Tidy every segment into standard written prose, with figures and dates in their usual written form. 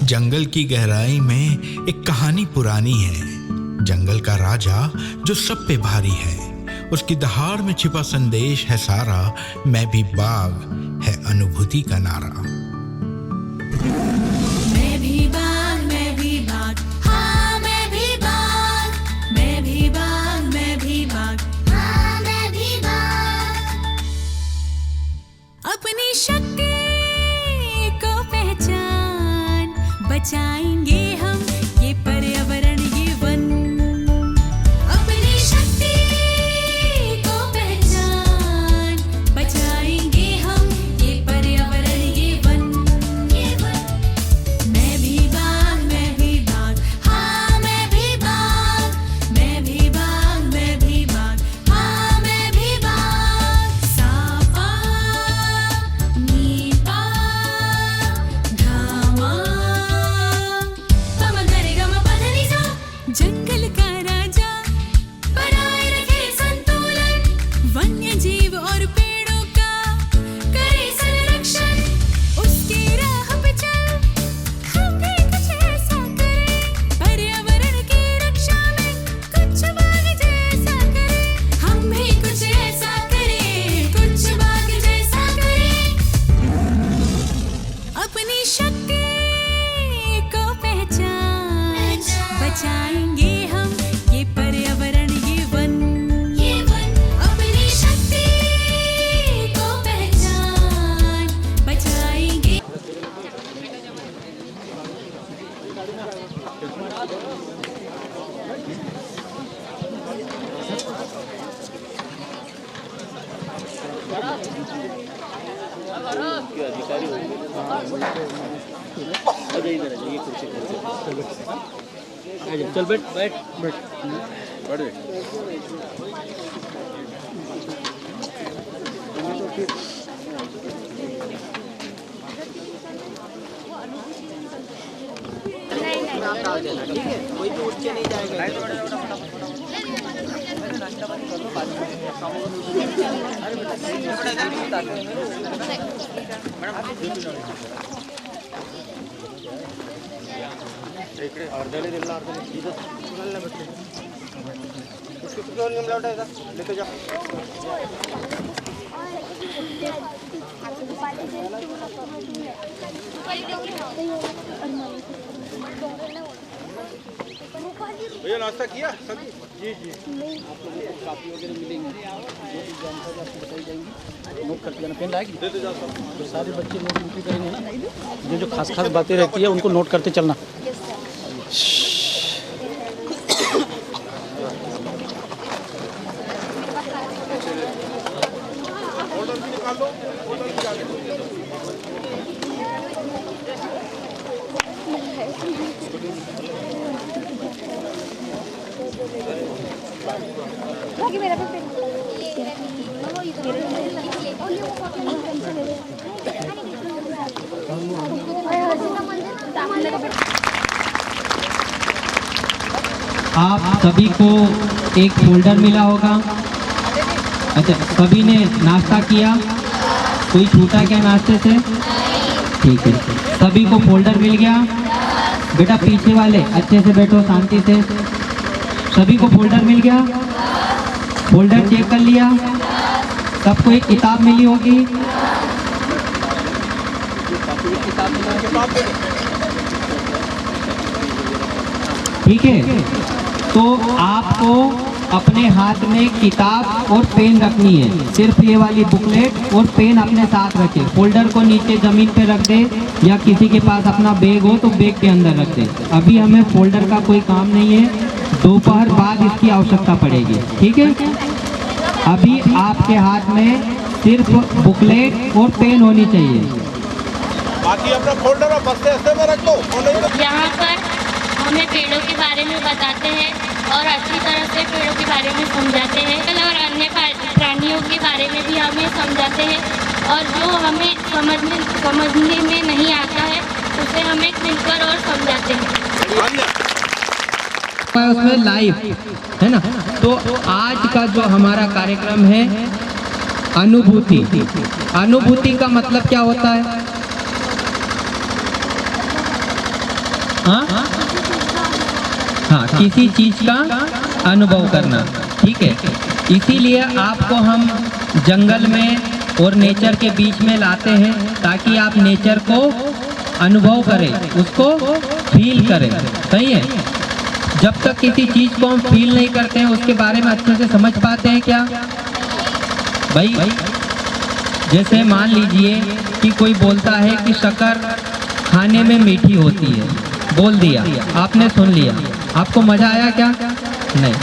जंगल की गहराई में एक कहानी पुरानी है। जंगल का राजा जो सब पे भारी है, उसकी दहाड़ में छिपा संदेश है सारा। मैं भी बाघ है अनुभूति का नारा। मैं भी बाघ, मैं भी बाघ, हाँ मैं भी बाघ, मैं भी बाघ, मैं भी बाघ, हाँ मैं भी बाघ। अपनी शक्ति को पहचान, बचाएंगे हम ये पर्यावरण ये वन। अपनी शक्ति को पहचान, बचाएंगे हम ये पर्यावरण ये वन। मैं भी बाघ, मैं भी बाघ, हाँ मैं भी बाघ, मैं भी बाघ, मैं भी बाघ, हाँ मैं भी बाघ। सापा नीपा धामा जंगल का राजा बनाए रखे संतुलन, वन्य जीव और पेड़ों का करे संरक्षण। उसकी राह पे चल, हम भी कुछ ऐसा करें, पर्यावरण की रक्षा में कुछ बाघ जैसा करें। हम भी कुछ ऐसा करें, कुछ बाघ जैसा करें। अपनी शक्ति को पहचान, बचाएंगे हम ये पर्यावरण ये वन। अपनी शक्ति को पहचान, बचाएंगे। अधिकारी चल बैठ बैठ बैठ बैठ बैठ। ठीक है, कोई भी उठ के नहीं जाएगा। अर्धले दिला अर्धले उसके कुछ नियम लौटाएगा लेते जा। भैया नाश्ता किया सभी? जी जी। काफी वगैरह मिलेंगे, जो भी जानकारी आपको बताई जाएंगी नोट करके जाना। पेन लाएगी देते जाओ सब, तो सारे बच्चे नोट उनकी करेंगे ना, जो खास खास बातें रहती है उनको नोट करते चलना। आप सभी को एक फोल्डर मिला होगा। अच्छा, सभी ने नाश्ता किया? कोई छूटा क्या नाश्ते से? ठीक है, सभी को फोल्डर मिल गया। बेटा पीछे वाले अच्छे से बैठो शांति से। सभी को फोल्डर मिल गया? फोल्डर चेक कर लिया? सबको एक किताब मिली होगी। ठीक है, तो आपको अपने हाथ में किताब और पेन रखनी है। सिर्फ ये वाली बुकलेट और पेन अपने साथ रखें। फोल्डर को नीचे ज़मीन पे रख दे, या किसी के पास अपना बैग हो तो बैग के अंदर रख दे। अभी हमें फोल्डर का कोई काम नहीं है, दोपहर बाद इसकी आवश्यकता पड़ेगी। ठीक है, अभी आपके हाथ में सिर्फ बुकलेट और पेन होनी चाहिए। बाकी अपना फोल्डर और बस्ते ऐसे में रख लो। यहाँ पर हमें पेड़ों के बारे में बताते हैं और अच्छी तरह से पेड़ों के बारे में समझाते हैं, और अन्य प्राणियों के बारे में भी हमें समझाते हैं। और जो हमें समझने में नहीं आता है उसे हमें खुलकर और समझाते हैं। उसमें लाइव है ना। तो आज का जो हमारा कार्यक्रम है अनुभूति। अनुभूति का मतलब क्या होता है? हाँ, किसी चीज का अनुभव करना, ठीक है। इसीलिए आपको हम जंगल में और नेचर के बीच में लाते हैं ताकि आप नेचर को अनुभव करें, उसको फील करें, सही है। जब तक किसी चीज को हम फील नहीं करते हैं उसके बारे में अच्छे से समझ पाते हैं क्या भाई? जैसे मान लीजिए कि कोई बोलता है कि शक्कर खाने में मीठी होती है, बोल दिया, आपने सुन लिया, आपको मज़ा आया क्या? नहीं।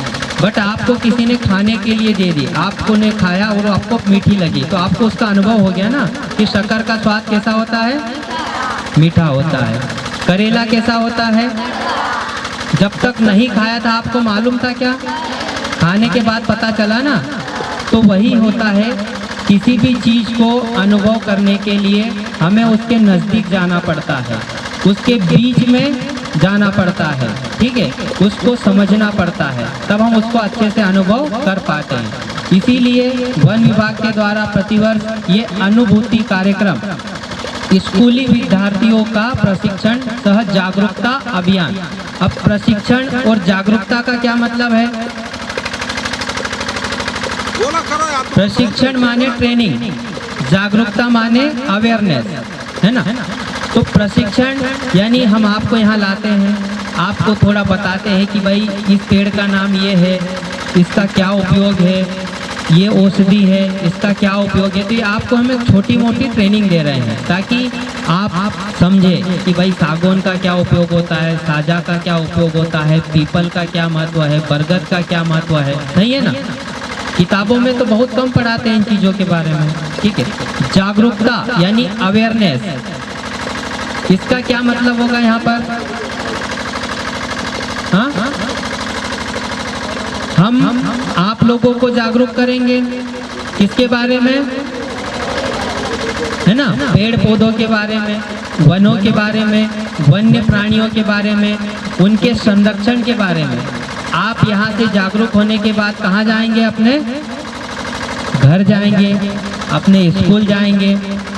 बट आपको किसी ने खाने के लिए दे दी, आपको ने खाया और आपको मीठी लगी, तो आपको उसका अनुभव हो गया ना कि शक्कर का स्वाद कैसा होता है? मीठा होता है। करेला कैसा होता है? जब तक नहीं खाया था आपको मालूम था क्या? खाने के बाद पता चला ना। तो वही होता है, किसी भी चीज़ को अनुभव करने के लिए हमें उसके नज़दीक जाना पड़ता है, उसके बीच में जाना पड़ता है, ठीक है, उसको समझना पड़ता है, तब हम उसको अच्छे से अनुभव कर पाते हैं। इसीलिए वन विभाग के द्वारा प्रतिवर्ष ये अनुभूति कार्यक्रम, स्कूली विद्यार्थियों का प्रशिक्षण सह जागरूकता अभियान। अब प्रशिक्षण और जागरूकता का क्या मतलब है? प्रशिक्षण माने ट्रेनिंग, जागरूकता माने अवेयरनेस, है ना। तो प्रशिक्षण यानी हम आपको यहाँ लाते हैं, आपको थोड़ा बताते हैं कि भाई इस पेड़ का नाम ये है, इसका क्या उपयोग है, ये औषधि है, इसका क्या उपयोग है। तो ये आपको हमें छोटी मोटी ट्रेनिंग दे रहे हैं ताकि आप समझें कि भाई सागौन का क्या उपयोग होता है, साजा का क्या उपयोग होता है, पीपल का क्या महत्व है, बरगद का क्या महत्व है, सही है ना। किताबों में तो बहुत कम पढ़ाते हैं इन चीज़ों के बारे में, ठीक है। जागरूकता यानी अवेयरनेस, इसका क्या मतलब होगा यहाँ पर? हाँ, हम आप लोगों को जागरूक करेंगे किसके बारे में, है ना, पेड़ पौधों के बारे में, वनों के बारे में, वन्य प्राणियों के बारे में, उनके संरक्षण के बारे में। आप यहाँ से जागरूक होने के बाद कहाँ जाएंगे? अपने घर जाएंगे, अपने स्कूल जाएंगे,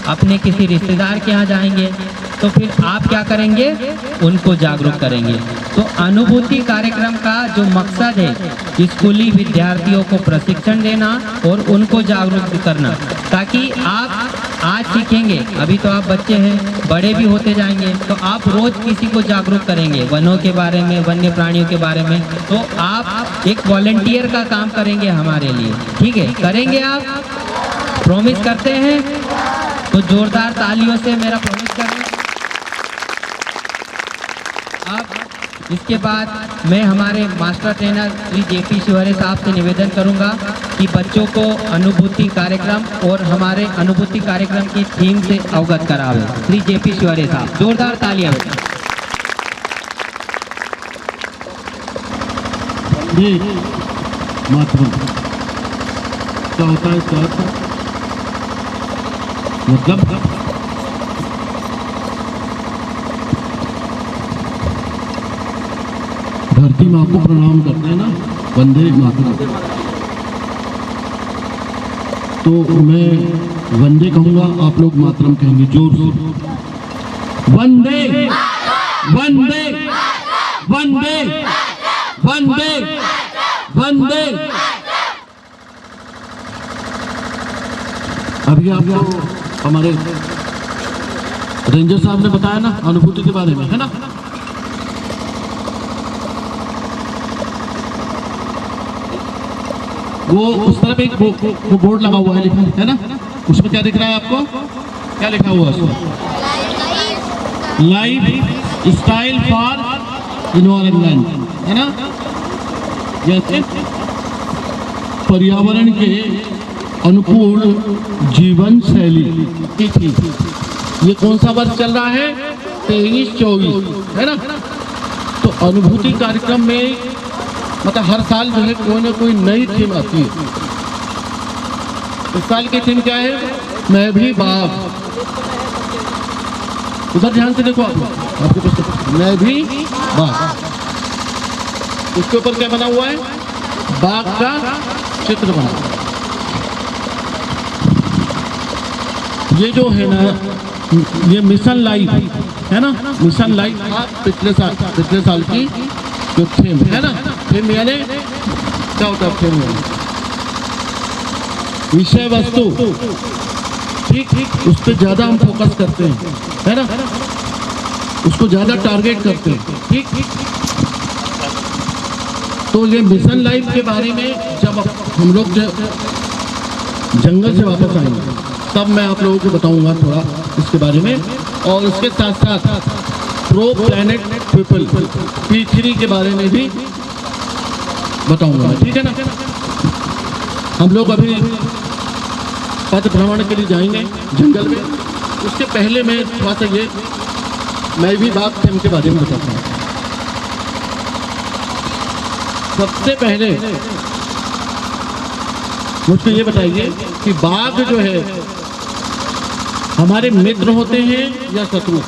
अपने किसी रिश्तेदार के यहाँ जाएंगे, तो फिर आप क्या करेंगे? उनको जागरूक करेंगे। तो अनुभूति कार्यक्रम का जो मकसद है, स्कूली विद्यार्थियों को प्रशिक्षण देना और उनको जागरूक करना, ताकि आप आज सीखेंगे, अभी तो आप बच्चे हैं, बड़े भी होते जाएंगे, तो आप रोज किसी को जागरूक करेंगे वनों के बारे में, वन्य प्राणियों के बारे में। तो आप एक वॉलंटियर का काम करेंगे हमारे लिए, ठीक है, करेंगे आप? प्रॉमिस करते हैं? तो जोरदार तालियों से मेरा प्रॉमिस करें। अब इसके बाद मैं हमारे master trainer Shri JP Shivhare साहब से निवेदन करूंगा कि बच्चों को अनुभूति कार्यक्रम और हमारे अनुभूति कार्यक्रम की थीम से अवगत करावे। श्री जेपी शिवहरे साहब, जोरदार तालियां। मातृ क्या होता है, इसका अर्थ मतलब धरती माँ को प्रणाम करते हैं ना, वंदे मातरम। तो मैं वंदे कहूँगा, आप लोग मातरम कहेंगे जोर जोर। वंदे वंदे वंदे वंदे वंदे। अभी आपको हमारे रेंजर साहब ने बताया ना अनुभूति के बारे में, है ना। वो उस तरफ एक वो बोर्ड लगा हुआ है, लिखा है ना, उसमें क्या दिख रहा है आपको? क्या लिखा हुआ है उसमें? लाइफ स्टाइल फॉर इन्वायरमेंट, है ना। जैसे पर्यावरण के अनुकूल जीवन शैली की थी। ये कौन सा वर्ष चल रहा है? 23-24, है ना। तो अनुभूति कार्यक्रम में मतलब हर साल जो है कोई ना कोई नई थीम आती है। इस साल की थीम क्या है? मैं भी बाघ। उधर ध्यान से देखो आपके पास, मैं भी बाघ। उसके ऊपर क्या बना हुआ है? बाघ का चित्र बना हुआ है। ये जो है ना, ये मिशन लाइफ है ना, मिशन लाइफ था पिछले साल की जो थीम है ना, थीम यानी क्या होता है थीम यानी विषय वस्तु, ठीक उस पर ज़्यादा हम फोकस करते हैं, है ना, उसको ज़्यादा टारगेट करते हैं, ठीक। तो ये मिशन लाइफ के बारे में जब हम लोग जंगल से वापस आएंगे तब मैं आप लोगों को बताऊंगा थोड़ा इसके बारे में, और उसके साथ साथ प्रो प्लैनेट पीपल P3 के बारे में भी बताऊंगा, ठीक है ना। हम लोग अभी पथ भ्रमण के लिए जाएंगे जंगल में, उसके पहले मैं थोड़ा सा ये मैं भी बाघ थीम के बारे में बताता हूँ। सबसे पहले मुझको ये बताइए कि बाघ जो है हमारे मित्र होते हैं या शत्रु?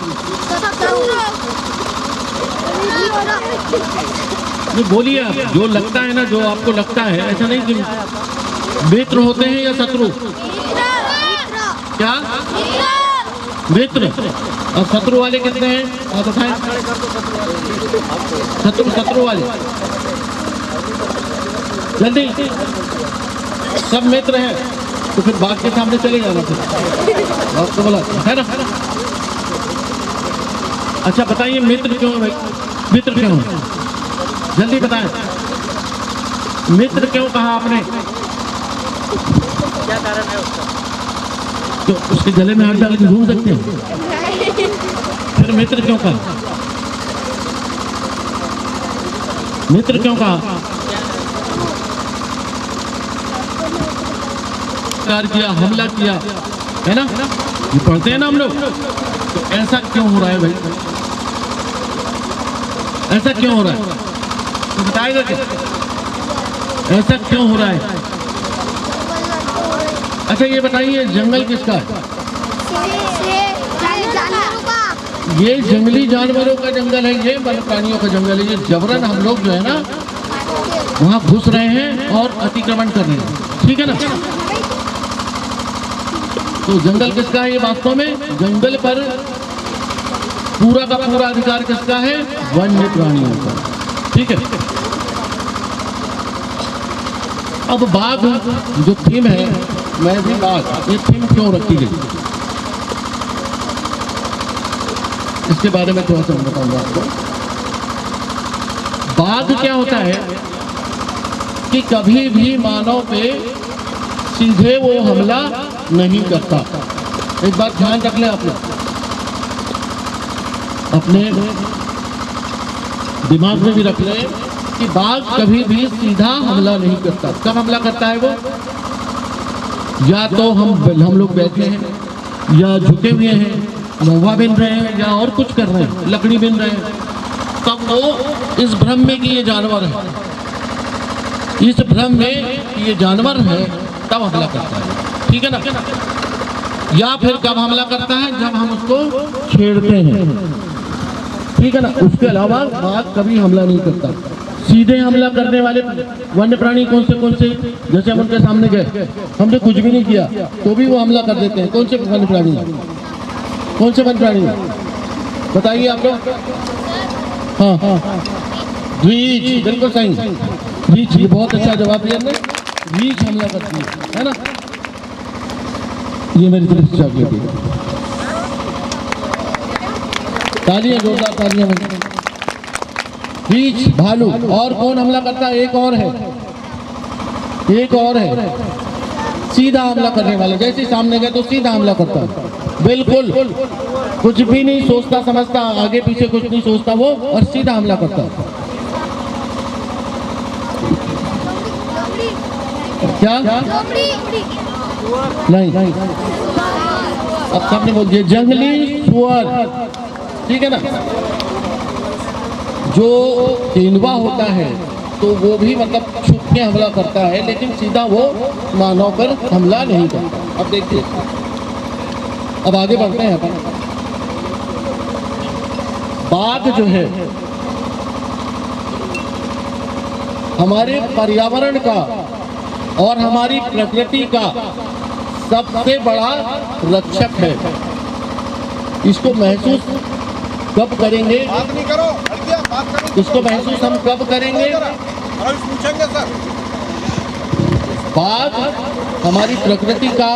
ये बोलिए आप, जो लगता है ना, जो आपको लगता है, ऐसा नहीं कि मित्र होते हैं या शत्रु? क्या मित्र? और शत्रु वाले कितने हैं आप बताएं? शत्रु वाले जल्दी, सब मित्र हैं तो फिर बाघ के सामने चले जाना फिर आपको बोला है ना। अच्छा बताइए मित्र क्यों है? मित्र क्यों है? जल्दी बताएं, मित्र क्यों कहा आपने? क्या कारण है उसका? तो उसके गले में हाथ डाल के घूम सकते हैं, फिर मित्र क्यों कहा? मित्र क्यों कहा? किया, हमला किया, है ना, ये पढ़ते हैं ना हम लोग। तो ऐसा क्यों हो रहा है भाई? ऐसा क्यों हो रहा है तो बताएगा क्या? ऐसा क्यों हो रहा है? अच्छा ये बताइए जंगल किसका है? ये जंगली जानवरों का जंगल है, ये वन प्राणियों का जंगल है। ये जबरन हम लोग जो है ना वहाँ घुस रहे हैं और अतिक्रमण कर रहे हैं, ठीक है ना। तो जंगल किसका है? ये वास्तव में जंगल पर पूरा का पूरा अधिकार किसका है? वन्य प्राणियों का, ठीक है। अब बाघ जो थीम है, मैं भी बाघ, ये थीम क्यों रखी गई इसके बारे में थोड़ा सा बताऊंगा आपको। बाघ क्या होता है कि कभी भी मानव पे सीधे वो हमला नहीं करता। एक बात ध्यान रख लें आप लोग, अपने दिमाग में भी रख लें कि बाघ कभी भी सीधा हमला नहीं करता। कब हमला करता है वो? या तो हम लोग बैठे हैं या झुके हुए हैं, लोहा बिन रहे हैं या और कुछ कर रहे हैं, लकड़ी बिन रहे हैं, तब वो इस भ्रम में कि ये जानवर है, इस भ्रम में कि ये जानवर है, तब हमला करता है, ठीक है ना। या फिर कब हमला करता है? जब हम उसको छेड़ते हैं, ठीक है ना। उसके अलावा बाघ कभी हमला नहीं करता। सीधे हमला करने वाले वन्य प्राणी कौन से? जैसे हम उनके सामने गए, हमने कुछ भी नहीं किया तो भी वो हमला कर देते हैं। कौन से वन्य प्राणी? कौन से वन्य प्राणी बताइए आप लोग? हाँ, रीछ, बिल्कुल सही, रीछ। ये बहुत अच्छा जवाब दिया हमने, रीछ हमला करती है ना। ये मेरी तरफ से चाहिए थी, तालियां, जोरदार तालियां। रीछ, भालू। और कौन हमला करता है? एक और है, सीधा हमला करने वाला। जैसे सामने गए तो सीधा हमला करता है, बिल्कुल कुछ भी नहीं सोचता समझता, आगे पीछे कुछ नहीं सोचता वो, और सीधा हमला करता है। क्या? नहीं, अब सबने बोल दिया जंगली सुअर, ठीक है ना। जो तेंदुआ होता है तो वो भी मतलब छुप के हमला करता है, लेकिन सीधा वो मानव पर हमला नहीं करता। अब देखिए, अब आगे बढ़ते हैं अपन। बाघ जो है हमारे पर्यावरण का और हमारी प्रकृति का सबसे बड़ा रक्षक है। इसको महसूस कब करेंगे, बात नहीं करो, लड़कियां बात करो। इसको महसूस हम कब करेंगे? अभी पूछेंगे सर। बात हमारी प्रकृति का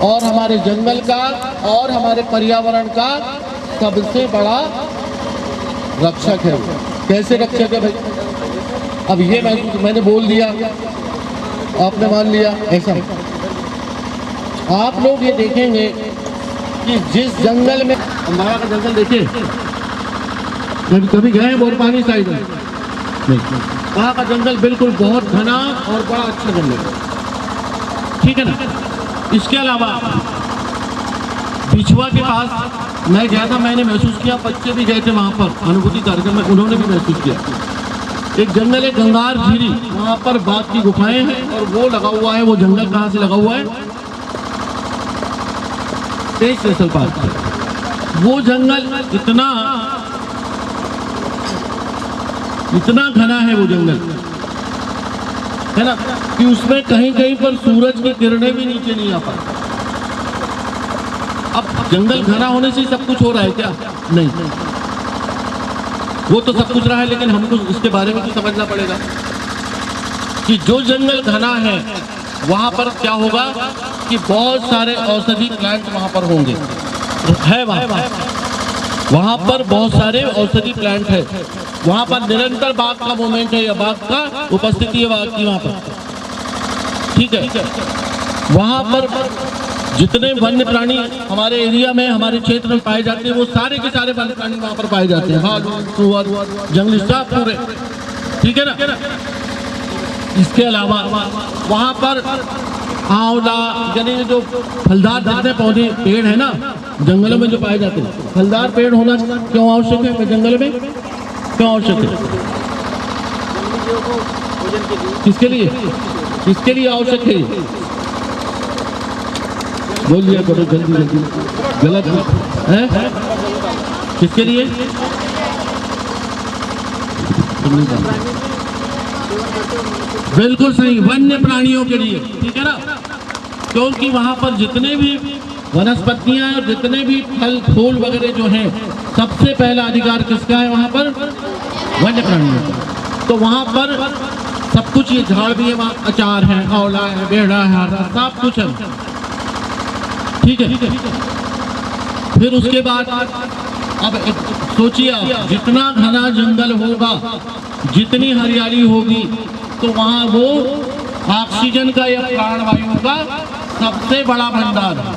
और हमारे जंगल का और हमारे पर्यावरण का सबसे बड़ा रक्षक है। कैसे रक्षक है भाई? अब ये मैंने बोल दिया, आपने मान लिया, ऐसा आप लोग ये देखेंगे कि जिस जंगल में अम्बाला का जंगल देखिए, कभी गए हैं बोरपानी साइड में? नहीं, वहाँ का जंगल बिल्कुल बहुत घना और बड़ा अच्छा जंगल है, ठीक है ना। इसके अलावा बिछुआ के पास मैं गया था, मैंने महसूस किया, बच्चे भी गए थे वहाँ पर अनुभूति कार्यक्रम में, उन्होंने भी महसूस किया। एक जंगल है गंगार झीरी, वहाँ पर बाघ की गुफाएं हैं और वो लगा हुआ है, वो जंगल कहाँ से लगा हुआ है? तेज नेशनल पार्क से। वो जंगल इतना घना है वो जंगल, है ना, कि उसमें कहीं कहीं पर सूरज की किरणें भी नीचे नहीं आ पाती। अब जंगल घना होने से सब कुछ हो रहा है क्या? नहीं, वो तो सब कुछ रहा है, लेकिन हमको इसके बारे में भी समझना पड़ेगा कि जो जंगल घना है वहां पर क्या होगा कि बहुत सारे औषधि प्लांट वहां पर होंगे, है वहां पर बहुत सारे औषधि प्लांट है। वहां पर निरंतर बाघ का मूवमेंट है या बाघ का उपस्थिति है बाघ की वहां पर, ठीक है। वहां पर जितने वन्य प्राणी हमारे एरिया में, हमारे क्षेत्र में पाए जाते हैं, वो सारे के सारे वन्य प्राणी वहां पर पाए जाते हैं, भालू, सुअर, जंगली स्टाफ पूरे, ठीक है ना। इसके अलावा वहां पर आंवला यानी जो फलदार जितने पौधे पेड़ है ना जंगलों में जो पाए जाते हैं, फलदार पेड़ होना क्यों आवश्यक है जंगल में? क्यों आवश्यक है? किसके लिए? किसके लिए आवश्यक है? बोल दिया करो जल्दी जल्दी, गलत है? किसके लिए? बिल्कुल सही, वन्य प्राणियों के लिए, ठीक है ना। क्योंकि वहां पर जितने भी वनस्पतियां और जितने भी फल फूल वगैरह जो हैं, सबसे पहला अधिकार किसका है वहां पर? वन्य प्राणियों का। तो वहां पर सब कुछ, ये झाड़ भी है, वहाँ अचार है, आंवला है, बेड़ा है, हरा, सब कुछ है, ठीक है। फिर उसके बाद अब सोचिए, जितना घना जंगल होगा, जितनी हरियाली होगी, तो वहां वो ऑक्सीजन का या प्राणवायु का सबसे बड़ा भंडार है,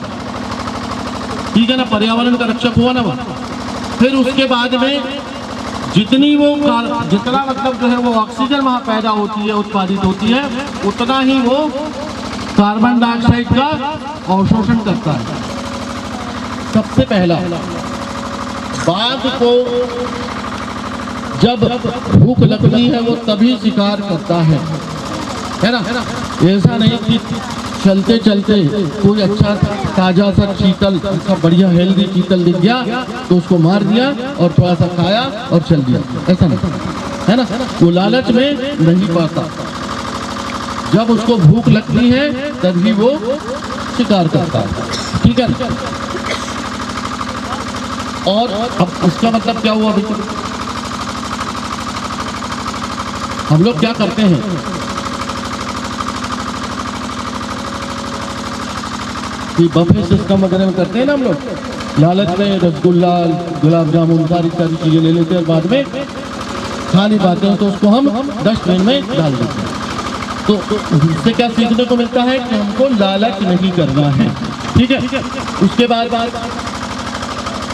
ठीक है ना। पर्यावरण का रक्षक हुआ ना वो। फिर उसके बाद में जितना मतलब जो है वो ऑक्सीजन वहां पैदा होती है, उत्पादित होती है, उतना ही वो कार्बन डाइऑक्साइड का अवशोषण करता है। सबसे पहला बाघ को जब भूख लगती है वो तभी शिकार करता है ना। ऐसा नहीं कि चलते चलते कोई अच्छा ताजा सा चीतल, ऐसा बढ़िया हेल्दी चीतल दिख गया तो उसको मार दिया और थोड़ा सा खाया और चल दिया, ऐसा नहीं, है ना। वो लालच में नहीं पाता, जब उसको भूख लगती है तभी वो शिकार करता है, ठीक है। और अब इसका मतलब क्या हुआ? अभी हम लोग क्या करते हैं, बफे सिस्टम वगैरह में करते हैं ना हम लोग, लालच में रसगुल्ला, गुलाब जामुन, सारी चीजें ले लेते हैं और बाद में खा नहीं पाते हैं, तो उसको हम डस्टबिन में डाल देते हैं। तो इससे क्या सीखने को मिलता है कि हमको लालच नहीं करना है, ठीक है। उसके बाद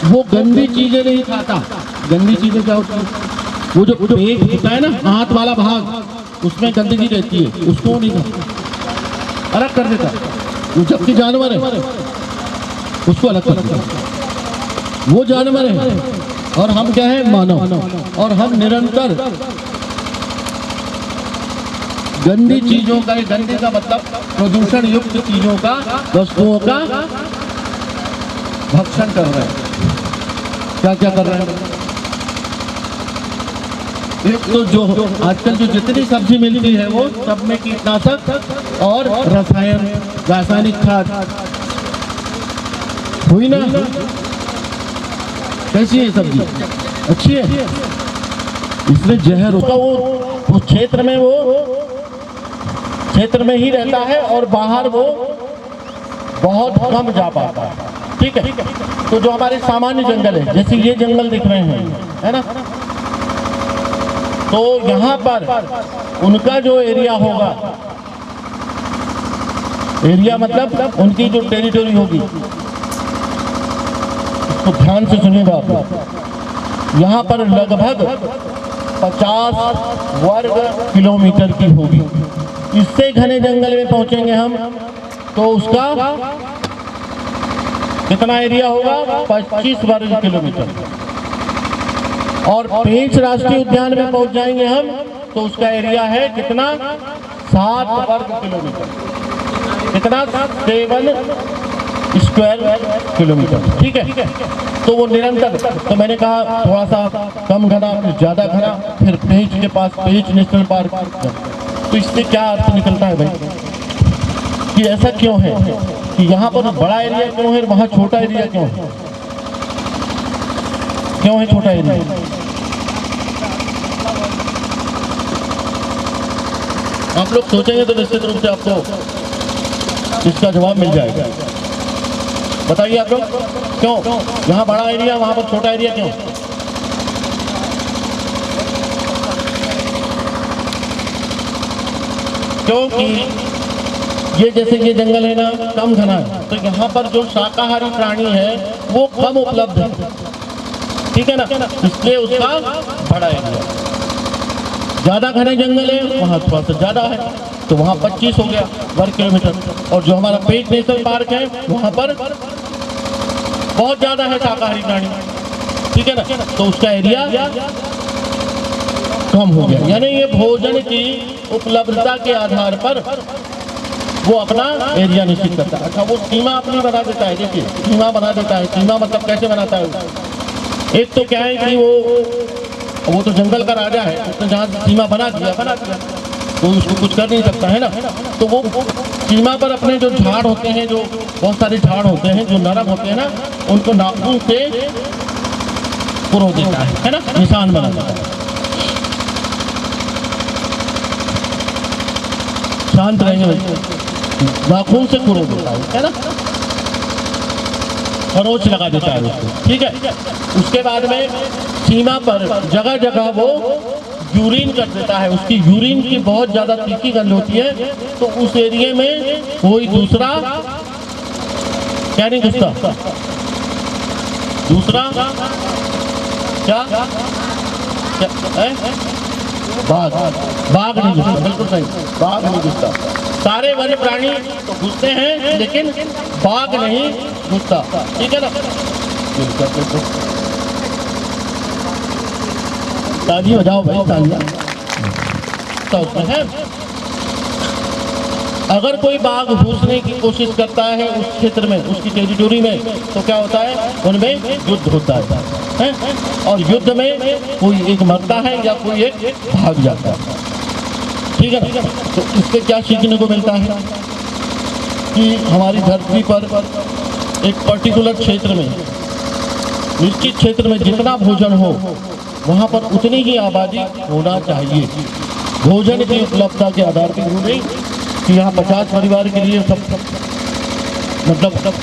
वो गंदी चीजें नहीं खाता। गंदी चीजें क्या होती है? वो जो पेट होता है ना, हाथ वाला भाग, उसमें गंदगी रहती है, उसको नहीं खाता, अलग कर देता। वो जबकि जानवर है उसको अलग कर देता। वो जानवर है और हम क्या है? मानव। और हम निरंतर गंदी चीजों का, गंदी का मतलब प्रदूषण युक्त चीजों का, वस्तुओं का भक्षण कर रहे हैं। क्या क्या कर रहे हैं? एक तो जो आजकल जो जितनी सब्जी मिलती है वो सब में कीटनाशक और रासायनिक खाद हुई ना। कैसी है सब्जी? अच्छी है। इसमें जहर होता, वो उस क्षेत्र में ही रहता है और बाहर वो बहुत कम जा पाता है। ठीक है। तो जो हमारे सामान्य जंगल है, जैसे ये जंगल दिख रहे हैं, है ना, तो यहाँ पर उनका जो एरिया होगा, एरिया मतलब उनकी जो टेरिटरी होगी, तो ध्यान से सुनिएगा आप लोग, यहाँ पर लगभग 50 वर्ग किलोमीटर की होगी। इससे घने जंगल में पहुंचेंगे हम तो उसका कितना एरिया होगा? 25 वर्ग किलोमीटर। और पेंच राष्ट्रीय उद्यान में पहुंच जाएंगे हम तो उसका एरिया है कितना? 7 वर्ग किलोमीटर। कितना? 7 स्क्वायर किलोमीटर। ठीक है। तो वो निरंतर, तो मैंने कहा थोड़ा सा कम घना, फिर ज़्यादा घना, फिर पेंच के पास पेंच नेशनल पार्क। तो इससे क्या अर्थ निकलता है भाई कि ऐसा क्यों है कि यहाँ पर बड़ा एरिया क्यों है, वहाँ छोटा एरिया क्यों है? क्यों है छोटा एरिया? आप लोग सोचेंगे तो निश्चित रूप से आपको इसका जवाब मिल जाएगा। बताइए आप लोग, क्यों यहाँ बड़ा एरिया वहाँ पर छोटा एरिया क्यों? क्योंकि ये जैसे ये जंगल है ना, कम घना है, तो यहाँ पर जो शाकाहारी प्राणी है वो कम उपलब्ध है। ठीक है ना, इसलिए उसका बड़ा एरिया। ज़्यादा घने जंगल है वहाँ थोड़ा सा ज़्यादा है, तो वहाँ 25 हो गया वर्ग किलोमीटर। और जो हमारा पेंच नेशनल पार्क है वहाँ पर बहुत ज़्यादा है शाकाहारी प्राणी। ठीक है ना, तो उसका एरिया कम हो गया। यानी ये भोजन की उपलब्धता के आधार पर वो अपना एरिया निश्चित करता है। अच्छा, वो सीमा अपनी बना देता है। देखिए, सीमा बना देता है। सीमा मतलब कैसे बनाता है? एक तो क्या है कि वो तो जंगल का राजा है, उसने जहाँ सीमा बना दिया तो उसको कुछ कर नहीं सकता, है ना। तो वो सीमा पर अपने जो झाड़ होते हैं, जो बहुत सारे झाड़ होते हैं जो नरम होते हैं ना, उनको नाखून से पुरो देता है ना, निशान बना देता है। शांत रहेंगे भाई, नाखून से पुरो देता है ना, खरोच लगा देता है उसको। ठीक है। उसके बाद में सीमा पर जगह जगह वो यूरिन कर देता है। उसकी यूरिन की बहुत ज़्यादा तीखी गंध होती है, तो उस एरिया में कोई दूसरा क्या नहीं घुसता? दूसरा क्या है? बाघ नहीं घुसता। बिल्कुल सही, बाघ नहीं घुसता। सारे वन्य प्राणी तो घुसते हैं लेकिन बाघ नहीं घुसता। ठीक है ना। ताली बजाओ भाई, तालियां। तो उसमें है, अगर कोई बाघ घुसने की कोशिश करता है उस क्षेत्र में, उसकी टेरिटरी में, तो क्या होता है? उनमें युद्ध होता है। और युद्ध में कोई एक मरता है या कोई एक भाग जाता है। ठीक है ना। तो इससे क्या सीखने को मिलता है कि हमारी धरती पर एक पर्टिकुलर क्षेत्र में, निश्चित क्षेत्र में जितना भोजन हो वहाँ पर उतनी ही आबादी होना चाहिए। भोजन की उपलब्धता के आधार पर नहीं कि यहाँ 50 परिवार के लिए सब मतलब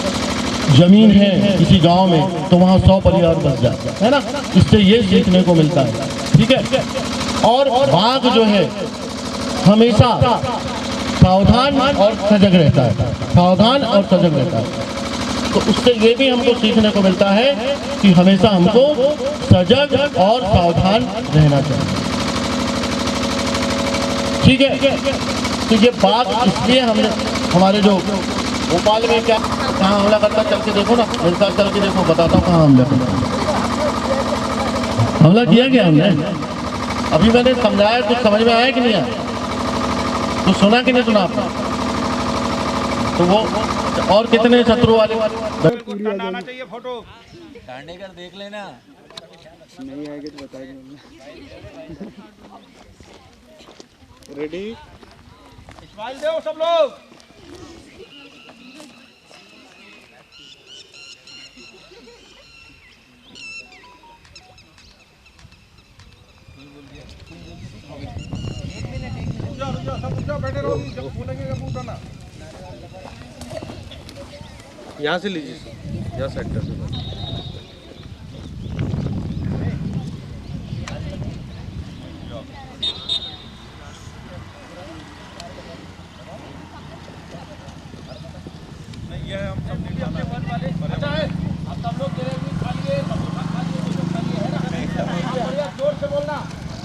जमीन है किसी गांव में तो वहाँ 100 परिवार बस जाते हैं, है ना। इससे ये सीखने को मिलता है। ठीक है। और बाघ जो है हमेशा सावधान और सजग रहता है, सावधान और सजग रहता है। तो उससे ये भी हमको सीखने को मिलता है कि हमेशा हमको सजग और सावधान रहना चाहिए। ठीक है। तो ये बात इसलिए हमने हमारे जो भोपाल में क्या कहाँ हमला करता, चल के देखो ना, मेरे साथ चल के देखो, बताता हूँ कहाँ हमला करता। हमला किया क्या हमने? अभी मैंने समझाया, कुछ समझ में आया कि नहीं आया? तो सुना कि नहीं सुना आपने? तो वो और कितने शत्रु वाले आना चाहिए फोटो कांडे कर देख लेना, नहीं आएगा तो बता दूंगा। रेडी, स्माइल दो सब लोग। बैठे रहो, जब बोलेंगे कब उठाना। यहाँ से लीजिए, यहाँ सेक्टर से। ये हम सब नहीं जाना है। अच्छा है, आप सब लोग खाली है, है ना? जोर से बोलना।